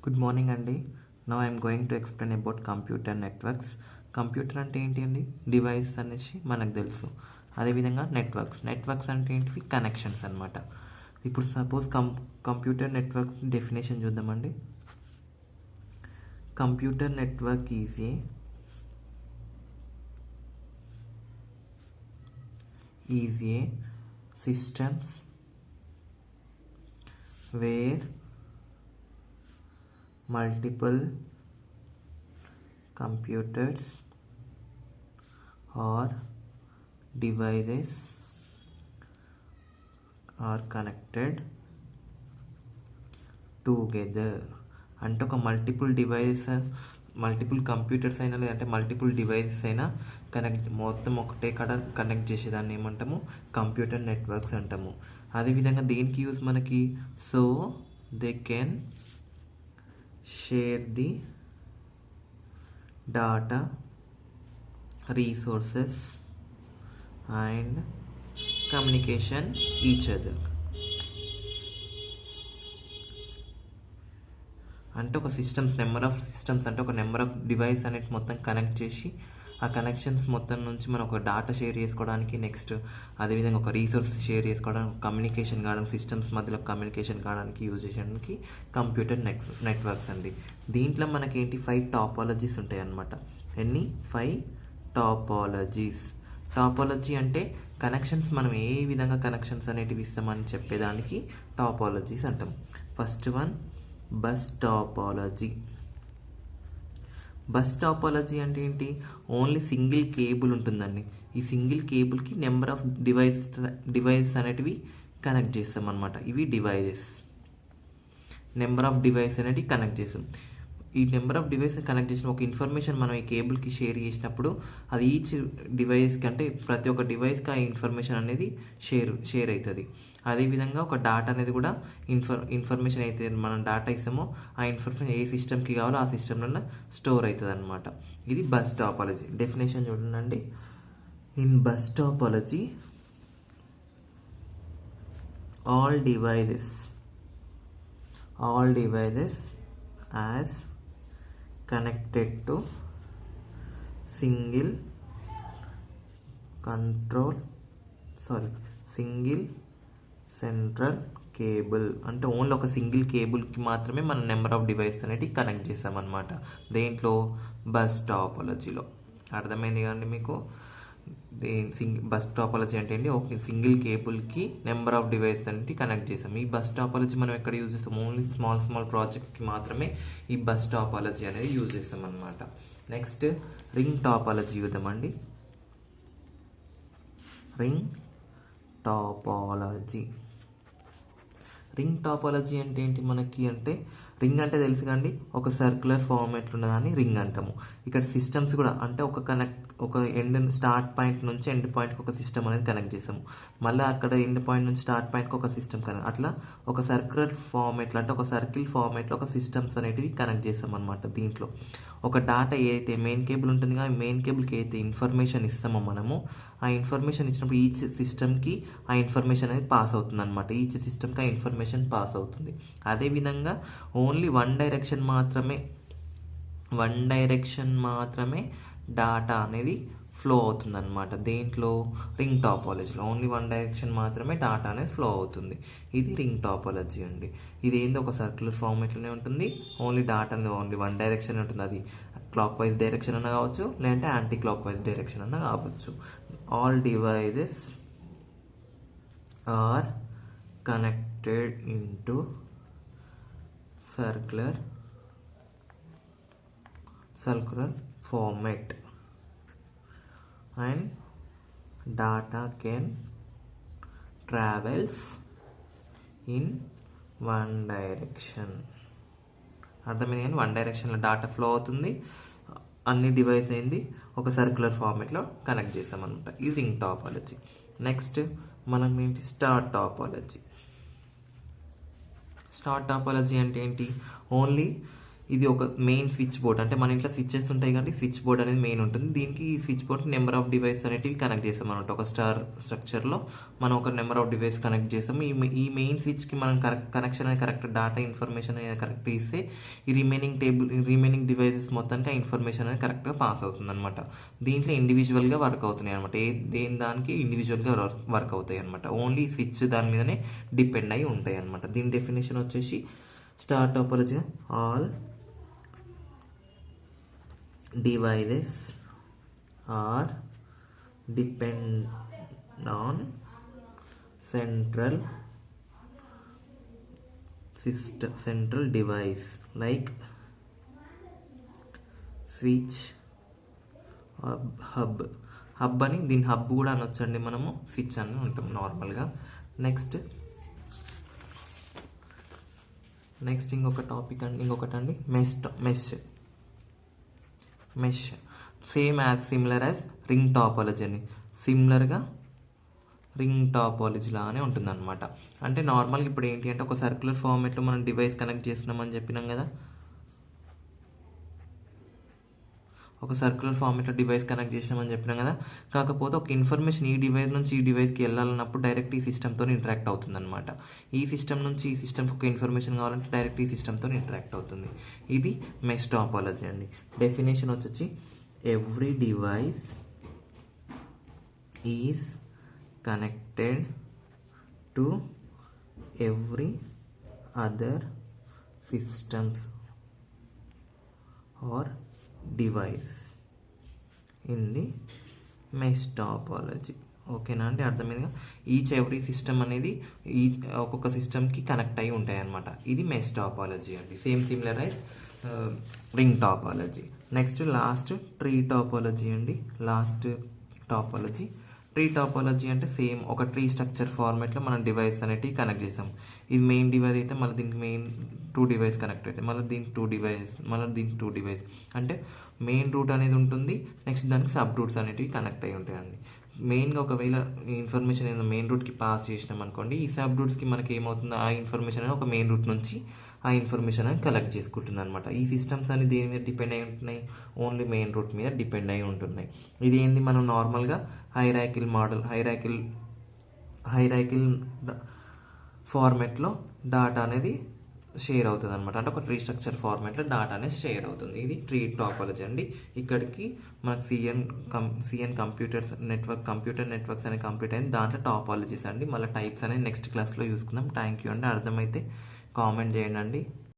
Good morning అండి. Now I'm going to explain about computer networks. Computer అంటే ఏంటి అండి? డివైస్ అనేసి మనకు తెలుసు. అదేవిధంగా నెట్వర్క్స్ అంటే ఏంటివి? కనెక్షన్స్ అనమాట. ఇప్పుడు సపోజ్ కంప్యూటర్ నెట్వర్క్స్ డెఫినేషన్ చూద్దామండి. Computer network is a systems where multiple computers or devices are connected together. అంటే ఒక మల్టిపుల్ కంప్యూటర్స్ అయినా లేదంటే మల్టిపుల్ డివైసెస్ అయినా మొత్తం ఒకటే కాడ కనెక్ట్ చేసేదాన్ని ఏమంటాము? కంప్యూటర్ నెట్వర్క్స్ అంటాము. అదేవిధంగా దేనికి యూజ్ మనకి? So they can share the data, resources and communication each other. అంటే ఒక నెంబర్ ఆఫ్ సిస్టమ్స్ అంటే ఒక నెంబర్ ఆఫ్ డివైస్ అనేది మొత్తం కనెక్ట్ చేసి ఆ కనెక్షన్స్ మొత్తం నుంచి మనం ఒక డాటా షేర్ చేసుకోవడానికి, నెక్స్ట్ అదేవిధంగా ఒక రీసోర్స్ షేర్ చేసుకోవడానికి, కమ్యూనికేషన్ కావడానికి, సిస్టమ్స్ మధ్యలో కమ్యూనికేషన్ కావడానికి యూజ్ చేయడానికి కంప్యూటర్ నెట్వర్క్స్ అండి. దీంట్లో మనకేంటి 5 టాపాలజీస్ ఉంటాయి అన్నమాట. ఎన్ని? 5 టాపాలజీస్. టాపాలజీ అంటే కనెక్షన్స్, మనం ఏ విధంగా కనెక్షన్స్ అనేటివి ఇస్తామని చెప్పేదానికి టాపాలజీస్ అంటాం. First one bus topology. Bus topology అంటే ఏంటి? ఓన్లీ సింగిల్ కేబుల్ ఉంటుందండి. ఈ సింగిల్ కేబుల్కి నెంబర్ ఆఫ్ డివైసెస్ అనేటివి కనెక్ట్ చేస్తాం అనమాట. ఇవి డివైజెస్. నెంబర్ ఆఫ్ డివైస్ అనేవి కనెక్ట్ చేస్తాం. ఈ నెంబర్ ఆఫ్ డివైస్ కనెక్ట్ చేసిన ఒక ఇన్ఫర్మేషన్ మనం ఈ కేబుల్కి షేర్ చేసినప్పుడు అది ఈచ్ డివైస్కి, అంటే ప్రతి ఒక్క డివైస్కి ఆ ఇన్ఫర్మేషన్ అనేది షేర్ అవుతుంది. అదేవిధంగా ఒక డాటా అనేది కూడా ఇన్ఫర్మేషన్ అయితే మనం డాటా ఇస్తామో ఆ ఇన్ఫర్మేషన్ ఏ సిస్టమ్కి కావాలో ఆ సిస్టమ్లో స్టోర్ అవుతుంది అనమాట. ఇది బస్ టాపాలజీ. డెఫినేషన్ చూడండి. In bus topology all devices as connected to single central cable. అంటే ఓన్లీ ఒక సింగిల్ కేబుల్కి మాత్రమే మనం నెంబర్ ఆఫ్ డివైస్ అనేది కనెక్ట్ చేస్తామన్నమాట. దేంట్లో? బస్ టాపాలజీలో. అర్థమైంది కదండి మీకు? బస్ టాపాలజీ అంటే ఏంటి? ఒక సింగిల్ కేబుల్కి నెంబర్ ఆఫ్ డివైస్ అనేది కనెక్ట్ చేస్తాం. ఈ బస్ టాపాలజీ మనం ఎక్కడ యూజ్ చేస్తాం? ఓన్లీ స్మాల్ ప్రాజెక్ట్స్కి మాత్రమే ఈ బస్ టాపాలజీ అనేది యూజ్ చేస్తాం అనమాట. నెక్స్ట్ రింగ్ టాపాలజీ చూద్దామండి. రింగ్ టాపాలజీ అంటే ఏంటి మనకి? అంటే రింగ్ అంటే తెలుసు కండి, ఒక సర్క్యులర్ ఫార్మేట్లో ఉన్నదాన్ని రింగ్ అంటాము. ఇక్కడ సిస్టమ్స్ కూడా అంటే ఒక స్టార్ట్ పాయింట్ నుంచి ఎండ్ పాయింట్కి ఒక సిస్టమ్ అనేది కనెక్ట్ చేసాము. మళ్ళీ అక్కడ ఎండ్ పాయింట్ నుంచి స్టార్ట్ పాయింట్కి ఒక సిస్టమ్ కనెక్ట్, అట్లా ఒక సర్క్యులర్ ఫార్మేట్లో అంటే ఒక సర్కిల్ ఫార్మేట్లో ఒక సిస్టమ్స్ అనేటివి కనెక్ట్ చేస్తాం అనమాట. దీంట్లో ఒక డాటా ఏదైతే మెయిన్ కేబుల్ ఉంటుందిగా, ఆ మెయిన్ కేబుల్కి ఏదైతే ఇన్ఫర్మేషన్ ఇస్తామో మనము, ఆ ఇన్ఫర్మేషన్ ఇచ్చినప్పుడు ఈచ్ సిస్టమ్కి ఆ ఇన్ఫర్మేషన్ అనేది పాస్ అవుతుంది అనమాట. ఈచ్ సిస్టమ్కి ఆ ఇన్ఫర్మేషన్ పాస్ అవుతుంది. అదేవిధంగా ఓన్లీ వన్ డైరెక్షన్ మాత్రమే డాటా అనేది ఫ్లో అవుతుంది అనమాట. దేంట్లో? రింగ్ టాపాలజీలో ఓన్లీ వన్ డైరెక్షన్ మాత్రమే డాటా అనేది ఫ్లో అవుతుంది. ఇది రింగ్ టాపాలజీ అండి. ఇది ఏంది? ఒక సర్క్యులర్ ఫార్మేట్లోనే ఉంటుంది. ఓన్లీ డాటా అనేది ఓన్లీ వన్ డైరెక్షన్ ఉంటుంది. అది క్లాక్ వైజ్ డైరెక్షన్ అన్న కావచ్చు, లేదంటే యాంటీ క్లాక్ వైజ్ డైరెక్షన్ అన్న కావచ్చు. All devices are connected into circular format and data can travels in one direction. అర్థమైంది కానీ వన్ డైరెక్షన్లో డాటా ఫ్లో అవుతుంది. అన్ని డివైస్ అయింది ఒక సర్క్యులర్ ఫార్మేట్లో కనెక్ట్ చేస్తామన్నమాట. ఇది రింగ్ టాపాలజీ. నెక్స్ట్ మనం ఏంటి? స్టార్ టాపాలజీ అంటే ఏంటి? ఓన్లీ ఇది ఒక మెయిన్ స్విచ్ బోర్డ్, అంటే మన ఇంట్లో స్విచ్చెస్ ఉంటాయి కాబట్టి స్విచ్ బోర్డ్ అనేది మెయిన్ ఉంటుంది. దీనికి ఈ switch board number of device అనేటివి కనెక్ట్ చేస్తాం అనమాట. ఒక స్టార్ స్ట్రక్చర్లో మనం ఒక నెంబర్ ఆఫ్ డివైస్ కనెక్ట్ చేస్తాం. ఈ మెయిన్ స్విచ్కి మనం కనెక్షన్ అనేది కరెక్ట్, డేటా ఇన్ఫర్మేషన్ అనేది కరెక్ట్ ఇస్తే ఈ రిమైనింగ్ డివైసెస్ మొత్తానికి ఆ ఇన్ఫర్మేషన్ అనేది కరెక్ట్గా పాస్ అవుతుంది అనమాట. దీంట్లో ఇండివిజువల్గా వర్క్ అవుతున్నాయి అనమాట. దేని దానికి ఇండివిజువల్గా వర్క్ అవుతాయి అనమాట. ఓన్లీ స్విచ్ దాని మీదనే డిపెండ్ అయి ఉంటాయి అనమాట. దీని డెఫినేషన్ వచ్చేసి star topology, all devices are depend on central device like switch, hub అని, దీని హబ్ కూడా అనొచ్చండి మనము, స్విచ్ అని ఉంటాం నార్మల్గా. నెక్స్ట్ ఇంకొక టాపిక్ అండి, ఇంకొకటండి mesh same similar as ring topology అని, సిమిలర్గా రింగ్ టాపాలజీ లానే ఉంటుంది అనమాట. అంటే నార్మల్గా ఇప్పుడు ఏంటి అంటే ఒక సర్క్యులర్ ఫార్మేట్లో మనం డివైస్ కనెక్ట్ చేస్తున్నామని చెప్పినాం కదా, ఒక సర్క్యులర్ ఫార్మేట్లో డివైస్ కనెక్ట్ చేసినామని చెప్పినాం కదా. కాకపోతే ఒక ఇన్ఫర్మేషన్ ఈ డివైస్ నుంచి ఈ డివైస్కి వెళ్ళాలన్నప్పుడు డైరెక్ట్ ఈ సిస్టమ్తో ఇంటరాక్ట్ అవుతుంది అనమాట. ఈ సిస్టమ్ నుంచి ఈ సిస్టమ్కి ఒక ఇన్ఫర్మేషన్ కావాలంటే డైరెక్ట్ ఈ సిస్టమ్తో ఇంటరాక్ట్ అవుతుంది. ఇది మెష్ టాపాలజీ అండి. డెఫినేషన్ వచ్చి every device is connected to every other systems or device in the mesh topology. ఓకేనా అండి, అర్థమైందిగా. ఎవ్రీ సిస్టమ్ అనేది ఒక్కొక్క సిస్టమ్కి కనెక్ట్ అయి ఉంటాయి అనమాట. ఇది మెష్ టాపాలజీ అండి, similar as ring topology. Next last tree topology అండి. ట్రీ టాపాలజీ అంటే సేమ్ ఒక ట్రీ స్ట్రక్చర్ ఫార్మేట్లో మనం డివైస్ అనేటివి కనెక్ట్ చేసాం. ఇది మెయిన్ డివైస్ అయితే మళ్ళీ దీనికి మెయిన్ 2 డివైస్ కనెక్ట్ అవుతాయి, మళ్ళీ దీనికి 2 డివైస్, మళ్ళీ దీనికి 2 డివైస్. అంటే మెయిన్ రూట్ అనేది ఉంటుంది, నెక్స్ట్ దానికి సబ్ రూట్స్ అనేటివి కనెక్ట్ అయి ఉంటాయండి. మెయిన్గా ఒకవేళ ఇన్ఫర్మేషన్ ఏదో మెయిన్ రూట్కి పాస్ చేసినాం అనుకోండి, ఈ సబ్ రూట్స్కి మనకి ఏమవుతుంది, ఆ ఇన్ఫర్మేషన్ అనేది ఒక మెయిన్ రూట్ నుంచి ఆ ఇన్ఫర్మేషన్ అనేది కలెక్ట్ చేసుకుంటుంది అనమాట. ఈ సిస్టమ్స్ అనేది దేని మీద డిపెండ్ అయి ఉంటున్నాయి, ఓన్లీ మెయిన్ రూట్ మీద డిపెండ్ అయి ఉంటున్నాయి. ఇది ఏంది, మనం నార్మల్గా హైరార్కిల్ మోడల్, హైరార్కిల్ ఫార్మేట్లో డాటా అనేది షేర్ అవుతుంది అనమాట. అంటే ఒక ట్రీ స్ట్రక్చర్ ఫార్మేట్లో డాటా అనేది షేర్ అవుతుంది. ఇది ట్రీ టాపాలజీ అండి. ఇక్కడికి మనకు సిఎన్ కంప్యూటర్ నెట్వర్క్స్ అనేది కంప్లీట్ అయింది. దాంట్లో టాపాలజీస్ అండి. మళ్ళీ టైప్స్ అనేది నెక్స్ట్ క్లాస్లో చూసుకుందాం. థ్యాంక్ యూ అండి. అర్థమైతే కామెంట్ చేయండి.